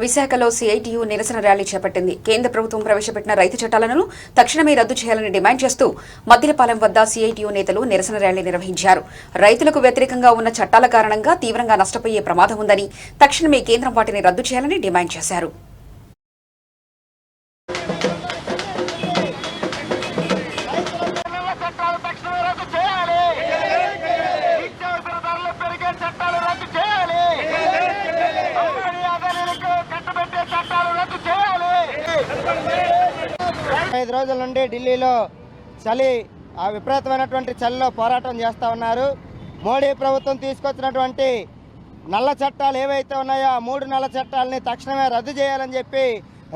విశాఖలో సిఐటియు నిరసన ర్యాలీ చేపట్టింది. కేంద్ర ప్రభుత్వం ప్రవేశపెట్టిన రైతు చట్టాలను తక్షణమే రద్దు చేయాలని డిమాండ్ చేస్తూ మద్దిలపాలెం వద్ద సిఐటియు నేతలు నిరసన ర్యాలీ నిర్వహించారు. రైతులకు వ్యతిరేకంగా ఉన్న చట్టాల కారణంగా తీవ్రంగా నష్టపోయే ప్రమాదం ఉందని, తక్షణమే కేంద్రం వాటిని రద్దు చేయాలని డిమాండ్ చేశారు. ఐదు రోజుల నుండి ఢిల్లీలో చలి విపరీతమైనటువంటి చలిలో పోరాటం చేస్తూ ఉన్నారు. మోడీ ప్రభుత్వం తీసుకొచ్చినటువంటి నల్ల చట్టాలు ఏవైతే ఉన్నాయో ఆ 3 నల్ల చట్టాలని తక్షణమే రద్దు చేయాలని చెప్పి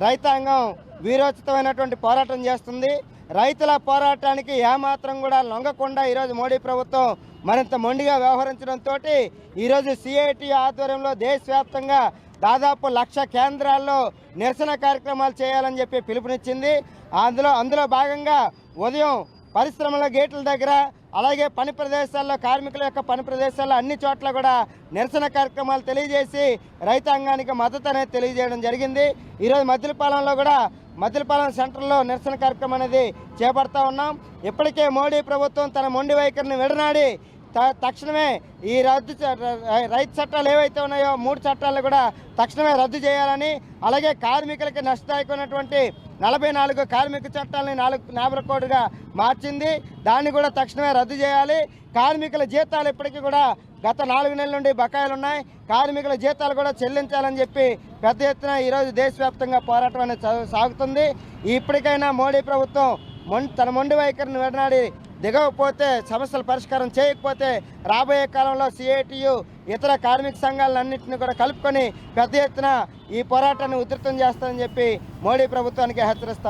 రైతాంగం వీరోచితమైనటువంటి పోరాటం చేస్తుంది. రైతుల పోరాటానికి ఏమాత్రం కూడా లొంగకుండా ఈరోజు మోడీ ప్రభుత్వం మరింత మొండిగా వ్యవహరించడంతో ఈరోజు సిఐటి ఆధ్వర్యంలో దేశవ్యాప్తంగా దాదాపు 1,00,000 కేంద్రాల్లో నిరసన కార్యక్రమాలు చేయాలని చెప్పి పిలుపునిచ్చింది. అందులో భాగంగా ఉదయం పరిశ్రమల గేట్ల దగ్గర, అలాగే పని ప్రదేశాల్లో, కార్మికుల యొక్క పని ప్రదేశాల్లో అన్ని చోట్ల కూడా నిరసన కార్యక్రమాలు తెలియజేసి రైతాంగానికి మద్దతు అనేది తెలియజేయడం జరిగింది. ఈరోజు మద్దిలపాలెం సెంటర్లో నిరసన కార్యక్రమం అనేది చేపడతా ఉన్నాం. ఇప్పటికే మోడీ ప్రభుత్వం తన మొండి వైఖరిని విడనాడి తక్షణమే ఈ రైతు చట్టాలు ఏవైతే ఉన్నాయో 3 చట్టాలను కూడా తక్షణమే రద్దు చేయాలని, అలాగే కార్మికులకి నష్టదాయకమైనటువంటి 44 కార్మిక చట్టాలని 40 కోట్లుగా మార్చింది. దాన్ని కూడా తక్షణమే రద్దు చేయాలి. కార్మికుల జీతాలు ఇప్పటికీ కూడా గత 4 నెలల నుండి బకాయిలు ఉన్నాయి. కార్మికుల జీతాలు కూడా చెల్లించాలని చెప్పి పెద్ద ఎత్తున ఈరోజు దేశవ్యాప్తంగా పోరాటం అనేది సాగుతుంది. ఇప్పటికైనా మోడీ ప్రభుత్వం తన మొండి వైఖరిని విడనాడి దిగకపోతే, సమస్యల పరిష్కారం చేయకపోతే రాబోయే కాలంలో సిఐటియు ఇతర కార్మిక సంఘాలన్నింటినీ కూడా కలుపుకొని పెద్ద ఎత్తున ఈ పోరాటాన్ని ఉధృతం చేస్తామని చెప్పి మోడీ ప్రభుత్వానికి హెచ్చరిస్తాం.